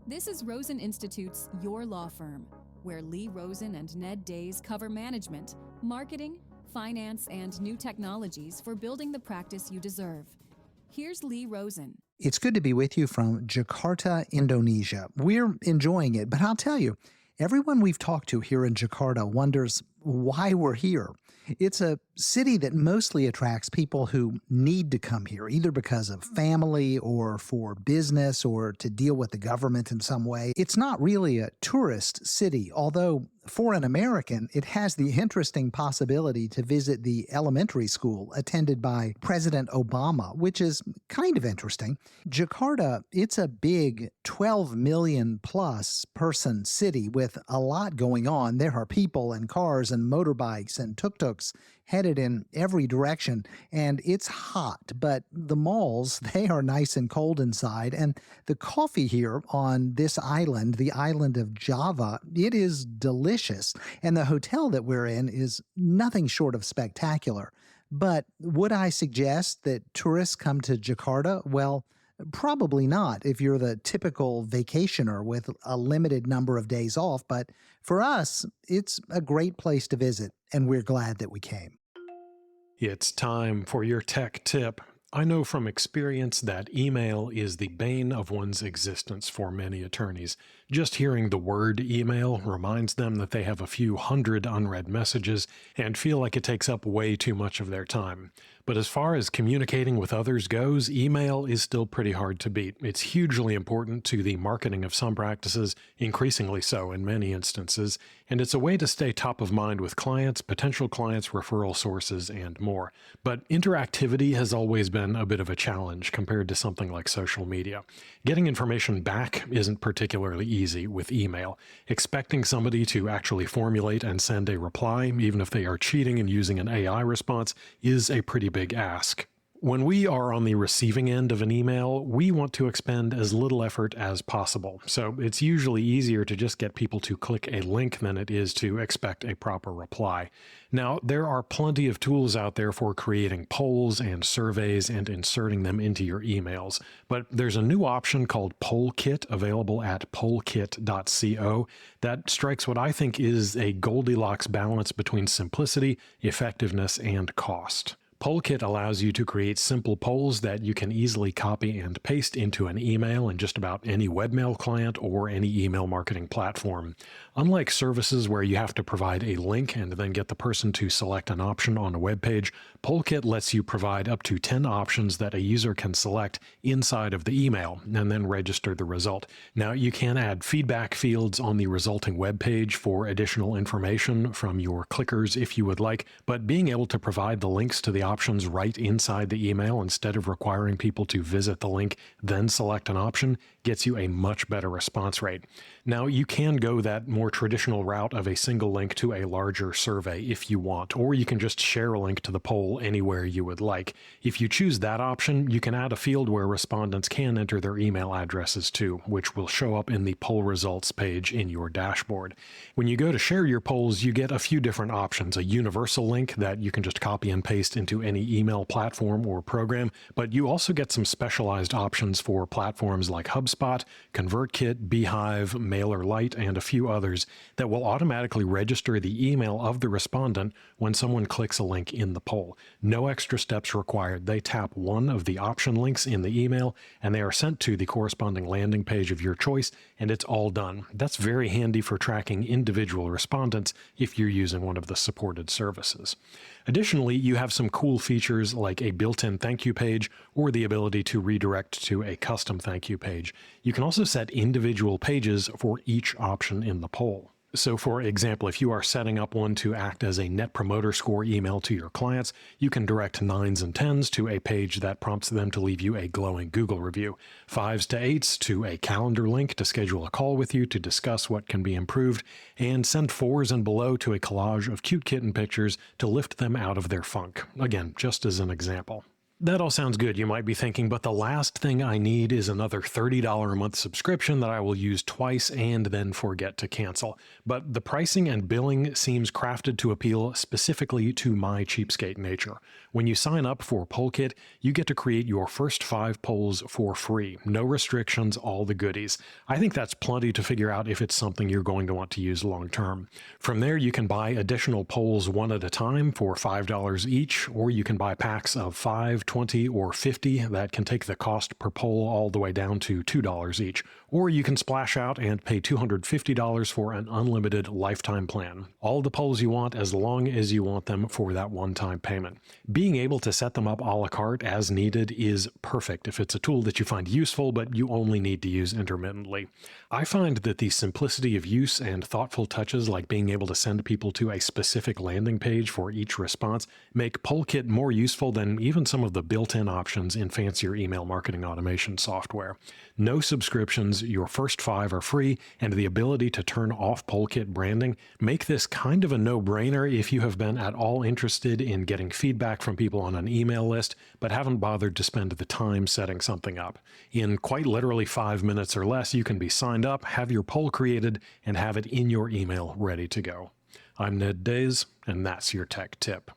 This is Rosen Institute's Your Law Firm, where Lee Rosen and Ned Days cover management, marketing, finance, and new technologies for building the practice you deserve. Here's Lee Rosen. It's good to be with you from Jakarta, Indonesia. We're enjoying it, but I'll tell you, everyone we've talked to here in Jakarta wonders why we're here. It's a city that mostly attracts people who need to come here, either because of family or for business or to deal with the government in some way. It's not really a tourist city, although for an American, it has the interesting possibility to visit the elementary school attended by President Obama, which is kind of interesting. Jakarta, it's a big 12 million plus person city with a lot going on. There are people and cars and motorbikes and tuk-tuks headed in every direction, and it's hot, but the malls, they are nice and cold inside, and the coffee here on this island, the island of Java, it is delicious, and the hotel that we're in is nothing short of spectacular. But would I suggest that tourists come to Jakarta? Well, probably not if you're the typical vacationer with a limited number of days off, but for us, it's a great place to visit, and we're glad that we came. It's time for your tech tip. I know from experience that email is the bane of one's existence for many attorneys. Just hearing the word email reminds them that they have a few hundred unread messages and feel like it takes up way too much of their time. But as far as communicating with others goes, email is still pretty hard to beat. It's hugely important to the marketing of some practices, increasingly so in many instances, and it's a way to stay top of mind with clients, potential clients, referral sources, and more. But interactivity has always been a bit of a challenge compared to something like social media. Getting information back isn't particularly easy with email. Expecting somebody to actually formulate and send a reply, even if they are cheating and using an AI response, is a pretty big ask. When we are on the receiving end of an email, we want to expend as little effort as possible. So it's usually easier to just get people to click a link than it is to expect a proper reply. Now, there are plenty of tools out there for creating polls and surveys and inserting them into your emails. But there's a new option called PollKit available at pollkit.co that strikes what I think is a Goldilocks balance between simplicity, effectiveness, and cost. PollKit allows you to create simple polls that you can easily copy and paste into an email in just about any webmail client or any email marketing platform. Unlike services where you have to provide a link and then get the person to select an option on a web page, PollKit lets you provide up to 10 options that a user can select inside of the email and then register the result. Now, you can add feedback fields on the resulting web page for additional information from your clickers if you would like, but being able to provide the links to the options right inside the email instead of requiring people to visit the link, then select an option, gets you a much better response rate. Now, you can go that more traditional route of a single link to a larger survey if you want, or you can just share a link to the poll anywhere you would like. If you choose that option, you can add a field where respondents can enter their email addresses too, which will show up in the poll results page in your dashboard. When you go to share your polls, you get a few different options. A universal link that you can just copy and paste into any email platform or program, but you also get some specialized options for platforms like HubSpot, ConvertKit, Beehive, MailerLite, and a few others that will automatically register the email of the respondent when someone clicks a link in the poll. No extra steps required. They tap one of the option links in the email and they are sent to the corresponding landing page of your choice, and it's all done. That's very handy for tracking individual respondents if you're using one of the supported services. Additionally, you have some cool features like a built-in thank you page or the ability to redirect to a custom thank you page. You can also set individual pages for each option in the poll. So for example, if you are setting up one to act as a Net Promoter Score email to your clients, you can direct 9s and 10s to a page that prompts them to leave you a glowing Google review, 5s to 8s to a calendar link to schedule a call with you to discuss what can be improved, and send 4s and below to a collage of cute kitten pictures to lift them out of their funk. Again, just as an example. That all sounds good, you might be thinking, but the last thing I need is another $30 a month subscription that I will use twice and then forget to cancel. But the pricing and billing seems crafted to appeal specifically to my cheapskate nature. When you sign up for Polkit, you get to create your first 5 polls for free. No restrictions, all the goodies. I think that's plenty to figure out if it's something you're going to want to use long term. From there, you can buy additional polls one at a time for $5 each, or you can buy packs of 5, 20, or 50 that can take the cost per poll all the way down to $2 each. Or you can splash out and pay $250 for an unlimited lifetime plan. All the polls you want as long as you want them for that one-time payment. Being able to set them up a la carte as needed is perfect if it's a tool that you find useful but you only need to use intermittently. I find that the simplicity of use and thoughtful touches like being able to send people to a specific landing page for each response make Polkit more useful than even some of the built-in options in fancier email marketing automation software. No subscriptions, your first 5 are free, and the ability to turn off Polkit branding make this kind of a no-brainer if you have been at all interested in getting feedback from people on an email list, but haven't bothered to spend the time setting something up. In quite literally 5 minutes or less, you can be signed up, have your poll created, and have it in your email ready to go. I'm Ned Days, and that's your tech tip.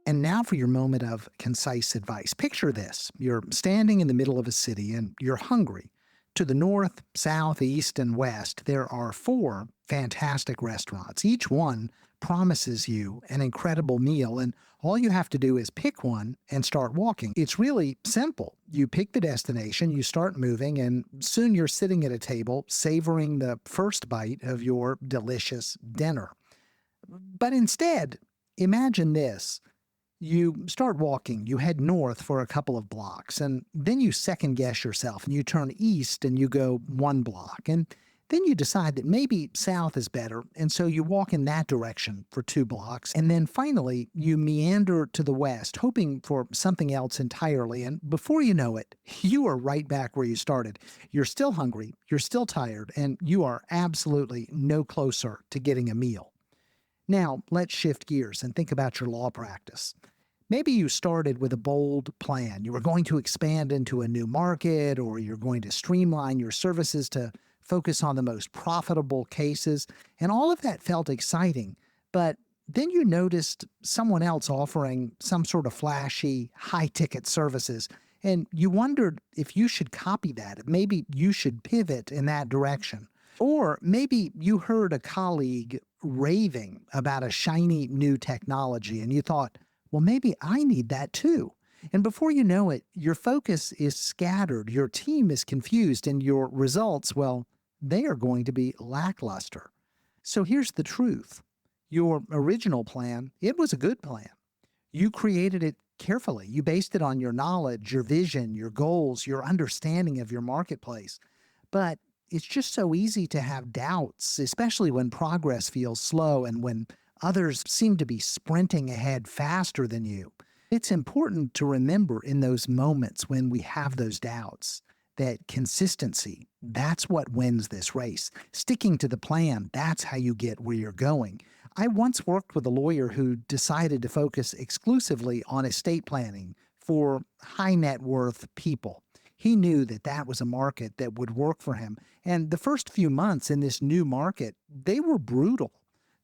And now for your moment of concise advice. Picture this. You're standing in the middle of a city and you're hungry. To the north, south, east, and west, there are 4 fantastic restaurants. Each one promises you an incredible meal, and all you have to do is pick one and start walking. It's really simple. You pick the destination, you start moving, and soon you're sitting at a table savoring the first bite of your delicious dinner. But instead, imagine this. You start walking, you head north for a couple of blocks, and then you second-guess yourself, and you turn east and you go 1 block. And then you decide that maybe south is better, and so you walk in that direction for 2 blocks. And then finally, you meander to the west, hoping for something else entirely. And before you know it, you are right back where you started. You're still hungry, you're still tired, and you are absolutely no closer to getting a meal. Now, let's shift gears and think about your law practice. Maybe you started with a bold plan. You were going to expand into a new market, or you're going to streamline your services to focus on the most profitable cases, and all of that felt exciting. But then you noticed someone else offering some sort of flashy, high-ticket services, and you wondered if you should copy that, if maybe you should pivot in that direction. Or maybe you heard a colleague raving about a shiny new technology and you thought, well, maybe I need that too. And before you know it, your focus is scattered, your team is confused, and your results, well, they are going to be lackluster. So here's the truth. Your original plan, it was a good plan. You created it carefully. You based it on your knowledge, your vision, your goals, your understanding of your marketplace. But it's just so easy to have doubts, especially when progress feels slow and when others seem to be sprinting ahead faster than you. It's important to remember in those moments when we have those doubts that consistency, that's what wins this race. Sticking to the plan, that's how you get where you're going. I once worked with a lawyer who decided to focus exclusively on estate planning for high net worth people. He knew that that was a market that would work for him. And the first few months in this new market, they were brutal.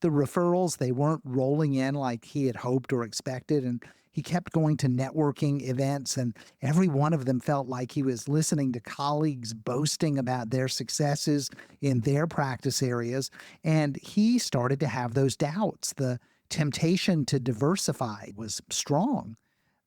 The referrals, they weren't rolling in like he had hoped or expected. And he kept going to networking events, and every one of them felt like he was listening to colleagues boasting about their successes in their practice areas. And he started to have those doubts. The temptation to diversify was strong.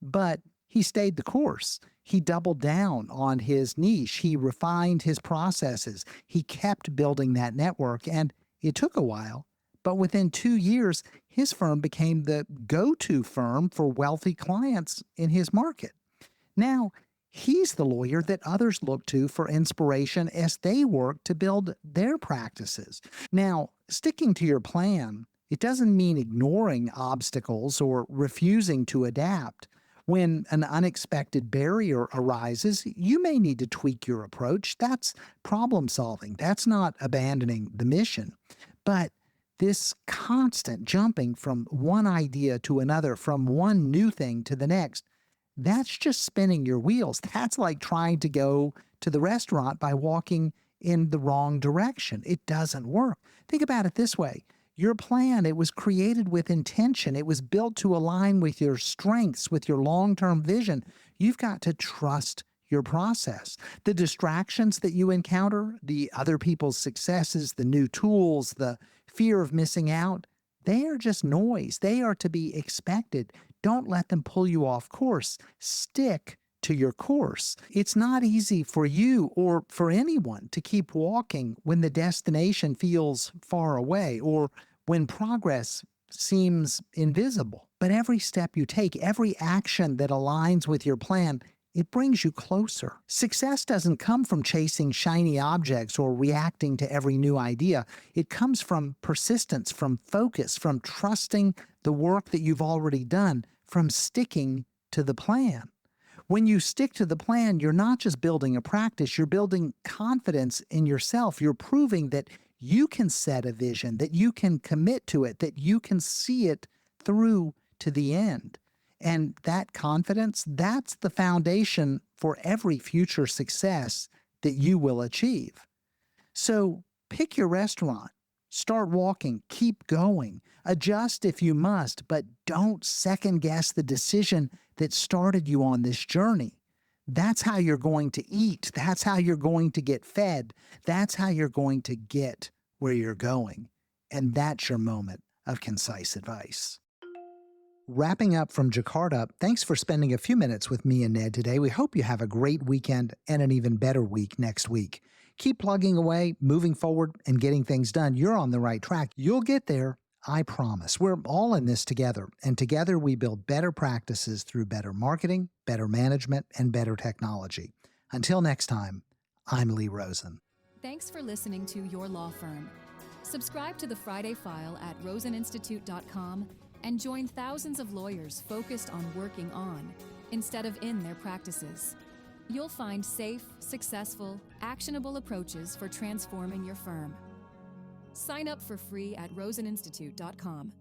But he stayed the course. He doubled down on his niche. He refined his processes. He kept building that network, and it took a while. But within 2 years, his firm became the go-to firm for wealthy clients in his market. Now, he's the lawyer that others look to for inspiration as they work to build their practices. Now, sticking to your plan, it doesn't mean ignoring obstacles or refusing to adapt. When an unexpected barrier arises, you may need to tweak your approach. That's problem solving. That's not abandoning the mission. But this constant jumping from one idea to another, from one new thing to the next, that's just spinning your wheels. That's like trying to go to the restaurant by walking in the wrong direction. It doesn't work. Think about it this way. Your plan, it was created with intention. It was built to align with your strengths, with your long-term vision. You've got to trust your process. The distractions that you encounter, the other people's successes, the new tools, the fear of missing out, they are just noise. They are to be expected. Don't let them pull you off course. Stick to your course. It's not easy for you or for anyone to keep walking when the destination feels far away or when progress seems invisible. But every step you take, every action that aligns with your plan, it brings you closer. Success doesn't come from chasing shiny objects or reacting to every new idea. It comes from persistence, from focus, from trusting the work that you've already done, from sticking to the plan. When you stick to the plan, you're not just building a practice, you're building confidence in yourself. You're proving that you can set a vision, that you can commit to it, that you can see it through to the end. And that confidence, that's the foundation for every future success that you will achieve. So pick your restaurant, start walking, keep going, adjust if you must, but don't second guess the decision that started you on this journey. That's how you're going to eat. That's how you're going to get fed. That's how you're going to get where you're going. And that's your moment of concise advice. Wrapping up from Jakarta, thanks for spending a few minutes with me and Ned today. We hope you have a great weekend and an even better week next week. Keep plugging away, moving forward, and getting things done. You're on the right track. You'll get there, I promise. We're all in this together, and together we build better practices through better marketing, better management, and better technology. Until next time, I'm Lee Rosen. Thanks for listening to Your Law Firm. Subscribe to the Friday File at roseninstitute.com and join thousands of lawyers focused on working on, instead of in their practices. You'll find safe, successful, actionable approaches for transforming your firm. Sign up for free at roseninstitute.com.